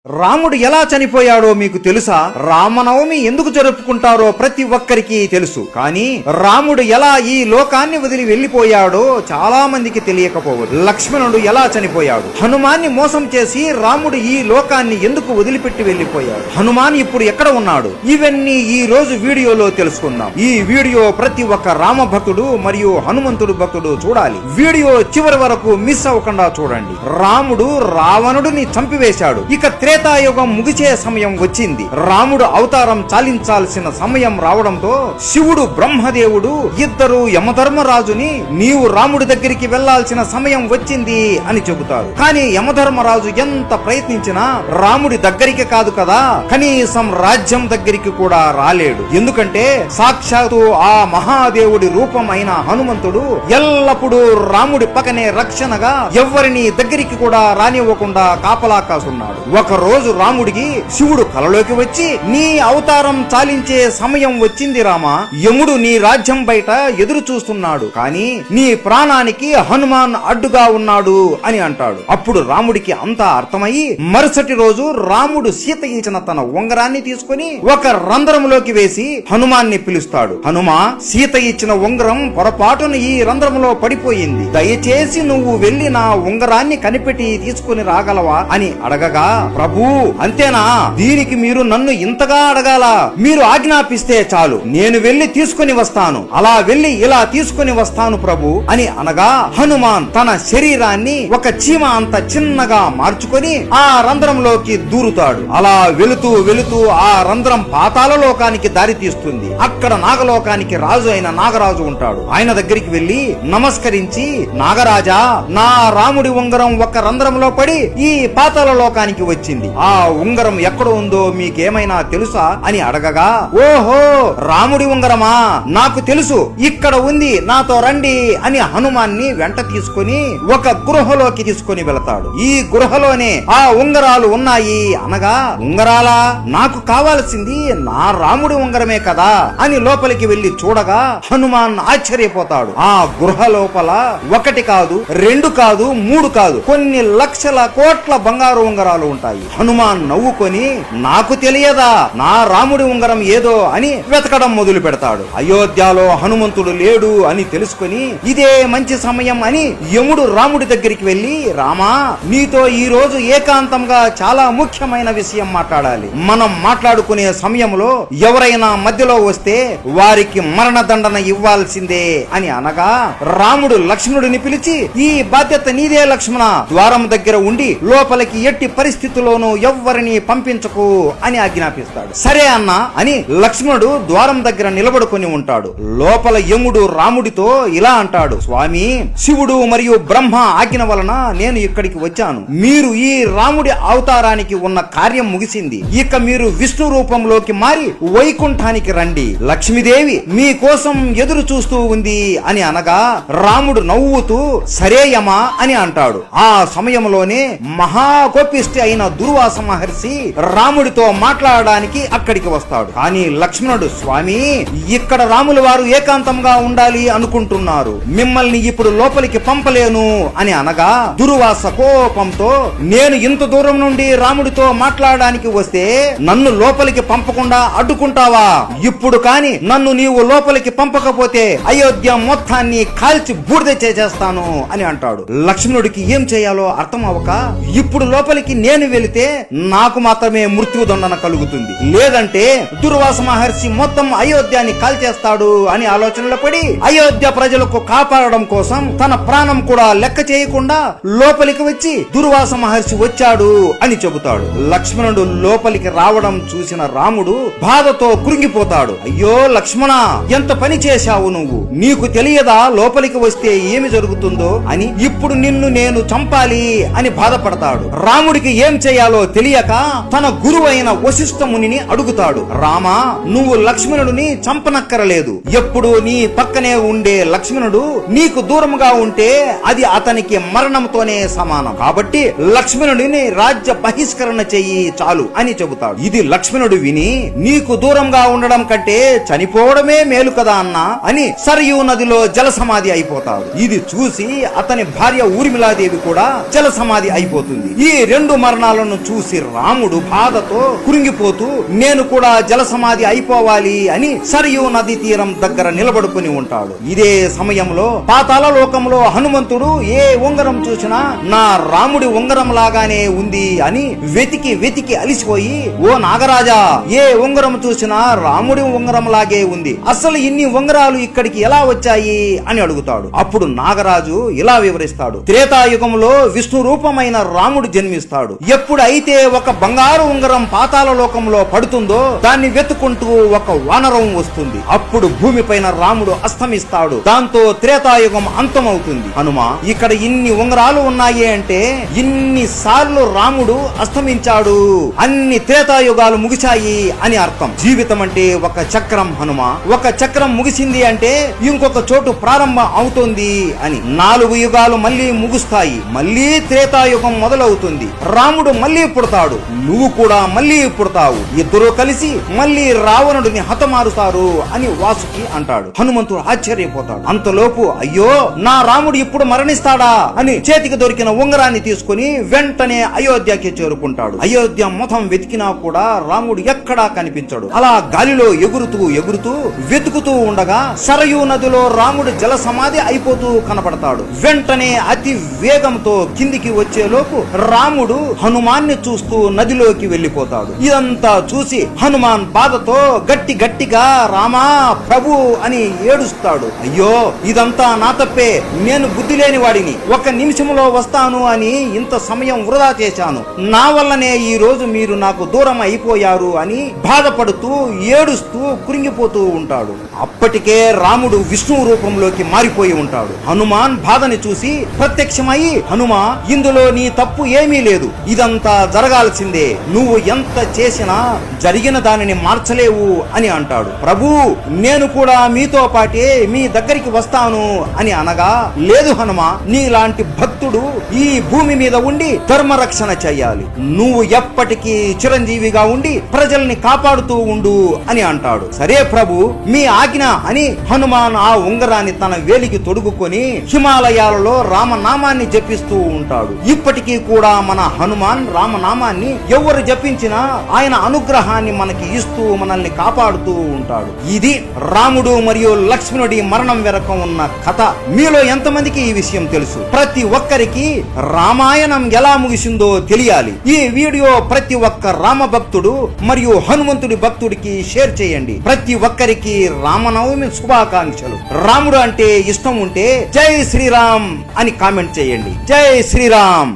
రాముడు ఎలా చనిపోయాడో మీకు తెలుసా? రామనవమి ఎందుకు జరుపుకుంటారో ప్రతి ఒక్కరికి తెలుసు. కానీ రాముడు ఎలా ఈ లోకాన్ని వదిలి వెళ్లిపోయాడో చాలా మందికి తెలియకపోవచ్చు. లక్ష్మణుడు ఎలా చనిపోయాడు? హనుమాన్ని మోసం చేసి రాముడు ఈ లోకాన్ని ఎందుకు వదిలిపెట్టి వెళ్లిపోయాడు? హనుమాన్ ఇప్పుడు ఎక్కడ ఉన్నాడు? ఇవన్నీ ఈ రోజు వీడియోలో తెలుసుకుందాం. ఈ వీడియో ప్రతి ఒక్క రామ భక్తుడు మరియు హనుమంతుడు భక్తుడు చూడాలి. వీడియో చివరి వరకు మిస్ అవ్వకుండా చూడండి. రాముడు రావణుడిని చంపివేశాడు. ఇక త్రేతాయుగం ముగిసే సమయం వచ్చింది. రాముడు అవతారం చాలించాల్సిన సమయం రావడంతో శివుడు బ్రహ్మదేవుడు ఇద్దరు యమధర్మరాజుని నీవు రాముడి దగ్గరికి వెళ్లాల్సిన సమయం వచ్చింది అని చెబుతారు. కానీ యమధర్మరాజు ఎంత ప్రయత్నించినా రాముడి దగ్గరికి కాదు కదా, కనీసం రాజ్యం దగ్గరికి కూడా రాలేడు. ఎందుకంటే సాక్షాత్తు ఆ మహాదేవుడి రూపం అయిన హనుమంతుడు ఎల్లప్పుడూ రాముడి పక్కనే రక్షణగా ఎవ్వరిని దగ్గరికి కూడా రానివ్వకుండా కాపలా కాసున్నాడు. ఒక రోజు రాముడికి శివుడు కలలోకి వచ్చి నీ అవతారం చాలించే సమయం వచ్చింది రామా, యముడు నీ రాజ్యం బయట ఎదురు చూస్తున్నాడు, కానీ నీ ప్రాణానికి హనుమాన్ అడ్డుగా ఉన్నాడు అని అంటాడు. అప్పుడు రాముడికి అంతా అర్థమయ్యి మరుసటి రోజు రాముడు సీత ఇచ్చిన తన ఉంగరాన్ని తీసుకుని ఒక రంధ్రంలోకి వేసి హనుమాన్ని పిలుస్తాడు. హనుమా, సీత ఇచ్చిన ఉంగరం పొరపాటున ఈ రంధ్రంలో పడిపోయింది, దయచేసి నువ్వు వెళ్లి నా ఉంగరాన్ని కనిపెట్టి తీసుకుని రాగలవా అని అడగగా, ప్రభు అంతేనా, దీనికి మీరు నన్ను ఇంతగా అడగాల, మీరు ఆజ్ఞాపిస్తే చాలు, నేను వెళ్లి తీసుకుని వస్తాను, అలా వెళ్లి ఇలా తీసుకుని వస్తాను ప్రభు అని అనగా హనుమాన్ తన శరీరాన్ని ఒక చీమ అంత చిన్నగా మార్చుకొని ఆ రంధ్రంలోకి దూరుతాడు. అలా వెళుతూ వెళుతూ ఆ రంధ్రం పాతాళ లోకానికి దారి తీస్తుంది. అక్కడ నాగలోకానికి రాజు అయిన నాగరాజు ఉంటాడు. ఆయన దగ్గరికి వెళ్లి నమస్కరించి, నాగరాజా, నా రాముడి ఉంగరం ఒక రంధ్రంలో పడి ఈ పాతాళ లోకానికి వచ్చింది, ఆ ఉంగరం ఎక్కడ ఉందో మీకేమైనా తెలుసా అని అడగగా, ఓహో రాముడి ఉంగరమా, నాకు తెలుసు, ఇక్కడ ఉంది, నాతో రండి అని హనుమాన్ని వెంట తీసుకుని ఒక గృహలోకి తీసుకుని వెళతాడు. ఈ గృహలోనే ఆ ఉంగరాలు ఉన్నాయి అనగా, ఉంగరాలా, నాకు కావాల్సింది నా రాముడి ఉంగరమే కదా అని లోపలికి వెళ్లి చూడగా హనుమాన్ ఆశ్చర్యపోతాడు. ఆ గృహ లోపల ఒకటి కాదు, రెండు కాదు, మూడు కాదు, కొన్ని లక్షల కోట్ల బంగారు ఉంగరాలు ఉంటాయి. హనుమాన్ నవ్వుకొని, నాకు తెలియదా నా రాముడి ఉంగరం ఏదో అని వెతకడం మొదలు పెడతాడు. అయోధ్యలో హనుమంతుడు లేడు అని తెలుసుకొని ఇదే మంచి సమయం అని యముడు రాముడి దగ్గరికి వెళ్లి, రామా, నీతో ఈ రోజు ఏకాంతంగా చాలా ముఖ్యమైన విషయం మాట్లాడాలి. మనం మాట్లాడుకునే సమయంలో ఎవరైనా మధ్యలో వస్తే వారికి మరణదండన ఇవ్వాల్సిందే అని అనగా రాముడు లక్ష్మణుడిని పిలిచి, ఈ బాధ్యత నీదే లక్ష్మణ, ద్వారం దగ్గర ఉండి లోపలికి ఎట్టి పరిస్థితుల్లోనూ ఎవ్వరిని పంపించకు అని ఆజ్ఞాపిస్తాడు. సరే అన్నా అని లక్ష్మణుడు ద్వారం దగ్గర నిలబడుకొని ఉంటాడు. లోపల యముడు రాముడితో ఇలా అంటాడు, స్వామి, శివుడు మరియు బ్రహ్మ ఆజ్ఞ వలన నేను ఇక్కడికి వచ్చాను. మీరు ఈ రాముడి అవతారానికి ఉన్న కార్యం ముగిసింది. ఇక మీరు విష్ణు రూపంలోకి మారి వైకుంఠానికి రండి. లక్ష్మీదేవి మీ కోసం ఎదురు చూస్తూ ఉంది అని అనగా రాముడు నవ్వుతూ సరేయమా అని అంటాడు. ఆ సమయంలోనే మహాకోపిష్టి అయిన దుర్వాస మహర్షి రాముడితో మాట్లాడడానికి అక్కడికి వస్తాడు. కానీ లక్ష్మణుడు, స్వామి, ఇక్కడ రాముల వారు ఏకాంతంగా ఉండాలి అనుకుంటున్నారు, మిమ్మల్ని ఇప్పుడు లోపలికి పంపలేను అని అనగా దుర్వాస కోపంతో, నేను ఇంత దూరం నుండి రాముడితో మాట్లాడడానికి వస్తే నన్ను లోపలికి పంపకుండా అడ్డుకుంటావా? ఇప్పుడు కాని నన్ను నీవు లోపలికి పంపకపోతే అయోధ్య మొత్తాన్ని కాల్చి బూడిద చేసేస్తాను అని అంటాడు. లక్ష్మణుడికి ఏం చేయాలో అర్థం అవ్వక, ఇప్పుడు లోపలికి నేను వెళితే నాకు మాత్రమే మృత్యుదండన కలుగుతుంది, లేదంటే దుర్వాస మహర్షి మొత్తం అయోధ్యాన్ని కాల్చేస్తాడు అని ఆలోచనలో పడి అయోధ్య ప్రజలకు కాపాడడం కోసం తన ప్రాణం కూడా లెక్క చేయకుండా లోపలికి వచ్చి దుర్వాస మహర్షి వచ్చాడు అని చెబుతాడు. లక్ష్మణుడు లోపలికి రావడం చూసిన రాముడు బాధతో కృంగిపోతాడు. అయ్యో లక్ష్మణ, ఎంత పని చేశావు నువ్వు, నీకు తెలియదా లోపలికి వస్తే ఏమి జరుగుతుందో అని? ఇప్పుడు నిన్ను నేను చంపాలి అని బాధపడతాడు. రాముడికి ఏం చేయాలో తెలియక తన గురువైన వశిష్ఠ మునిని అడుగుతాడు. రామా, నువ్వు లక్ష్మణుడిని చంపనక్కరలేదు, ఎప్పుడు నీ పక్కనే ఉండే లక్ష్మణుడు నీకు దూరంగా ఉంటే అది అతనికి మరణంతోనే సమానం, కాబట్టి లక్ష్మణుడిని రాజ్య బహిష్కరణ చెయ్యి చాలు అని చెబుతాడు. ఇది లక్ష్మణుడు విని, నీకు దూరంగా ఉండడం కంటే చనిపోవడమే మేలు కదా అన్నా అని సరయూ నదిలో జల సమాధి అయిపోతాడు. ఇది చూసి అతని భార్య ఊర్మిళాదేవి కూడా జల సమాధి అయిపోతుంది. ఈ రెండు మరణాలను ఉంగరాలను చూసి రాముడు బాధతో కురింగిపోతూ నేను కూడా జలసమాధి అయిపోవాలి అని సరియు నది తీరం దగ్గర నిలబడుకుని ఉంటాడు. ఇదే సమయంలో పాతాళ లోకంలో హనుమంతుడు ఏ ఉంగరం చూసినా నా రాముడి ఉంగరం లాగానే ఉంది అని వెతికి వెతికి అలిసిపోయి, ఓ నాగరాజా, ఏ ఉంగరం చూసినా రాముడి ఉంగరం లాగే ఉంది, అసలు ఇన్ని ఉంగరాలు ఇక్కడికి ఎలా వచ్చాయి అని అడుగుతాడు. అప్పుడు నాగరాజు ఇలా వివరిస్తాడు. త్రేతాయుగంలో విష్ణు రూపమైన రాముడు జన్మిస్తాడు. ఎప్పుడైతే ఒక బంగారు ఉంగరం పాతాళ లోకంలో పడుతుందో దాన్ని వెతుకుంటూ ఒక వానరం వస్తుంది. అప్పుడు భూమిపైన రాముడు అస్తమిస్తాడు. దాంతో త్రేతాయుగం అంతమవుతుంది. హనుమా, ఇక్కడ ఇన్ని ఉంగరాలు ఉన్నాయి అంటే ఇన్ని సార్లు రాముడు అస్తమించాడు, అన్ని త్రేతాయుగాలు ముగిశాయి అని అర్థం. జీవితం అంటే ఒక చక్రం హనుమ. ఒక చక్రం ముగిసింది అంటే ఇంకొక చోటు ప్రారంభం అవుతుంది అని. 4 యుగాలు మళ్ళీ ముగుస్తాయి, మళ్ళీ త్రేతాయుగం మొదలవుతుంది. రాముడు మళ్ళీ పుడతాడు, నువ్వు కూడా మళ్ళీ పుడతావు, ఇద్దరు కలిసి మళ్ళీ రావణుడిని హతమారుతారు అని వాసుకి అంటాడు. హనుమంతుడు ఆశ్చర్యపోతాడు. అంతలోపు అయ్యో, నా రాముడు ఇప్పుడు మరణిస్తాడా అని చేతికి దొరికిన ఉంగరాన్ని తీసుకుని వెంటనే అయోధ్యకి చేరుకుంటాడు. అయోధ్య మొత్తం వెతికినా కూడా రాముడు ఎక్కడా కనిపించడు. అలా గాలిలో ఎగురుతూ ఎగురుతూ వెతుకుతూ ఉండగా సరయూ నదిలో రాముడు జల సమాధి అయిపోతూ కనపడతాడు. వెంటనే అతి వేగంతో కిందికి వచ్చేలోపు రాముడు హనుమాన్ని చూస్తూ నదిలోకి వెళ్లిపోతాడు. ఇదంతా చూసి హనుమాన్ బాధతో గట్టిగా రామా ప్రభు అని ఏడుస్తాడు. అయ్యో, ఇదంతా నా తప్పే, నేను బుద్ధి లేని వాడిని, 1 నిమిషంలో వస్తాను అని ఇంత సమయం వృధా చేశాను, నా వల్లనే ఈ రోజు మీరు నాకు దూరం అయిపోయారు అని బాధపడుతూ ఏడుస్తూ కురింగిపోతూ ఉంటాడు. అప్పటికే రాముడు విష్ణు రూపంలోకి మారిపోయి ఉంటాడు. హనుమాన్ బాధని చూసి ప్రత్యక్షమై, హనుమా, ఇందులో నీ తప్పు ఏమీ లేదు, ఇదంతా జరగాల్సిందే, నువ్వు ఎంత చేసినా జరిగిన దానిని మార్చలేవు అని అంటాడు. ప్రభు, నేను కూడా మీతో పాటే మీ దగ్గరికి వస్తాను అని అనగా, లేదు హనుమ, నీలాంటి భక్తుడు ఈ భూమి మీద ఉండి ధర్మరక్షణ చెయ్యాలి, నువ్వు ఎప్పటికీ చిరంజీవిగా ఉండి ప్రజల్ని కాపాడుతూ ఉండు అని అంటాడు. సరే ప్రభు, మీ ఆజ్ఞ అని హనుమాన్ ఆ ఉంగరాన్ని తన వేలికి తొడుగుకొని హిమాలయాలలో రామనామాన్ని జపిస్తూ ఉంటాడు. ఇప్పటికీ కూడా మన హనుమాన్ రామనామాన్ని ఎవరు జపించినా ఆయన అనుగ్రహాన్ని మనకి ఇస్తూ మనల్ని కాపాడుతూ ఉంటాడు. ఇది రాముడు మరియు లక్ష్మణుడి మరణం వెనక ఉన్న కథ. మీలో ఎంతమందికి ఈ విషయం తెలుసు? ప్రతి ఒక్కరికి రామాయణం ఎలా ముగిసిందో తెలియాలి. ఈ వీడియో ప్రతి ఒక్క రామ భక్తుడు మరియు హనుమంతుడి భక్తుడికి షేర్ చేయండి. ప్రతి ఒక్కరికి రామనవమి శుభాకాంక్షలు. రాముడు అంటే ఇష్టం ఉంటే జై శ్రీరామ్ అని కామెంట్ చేయండి. జై శ్రీరామ్.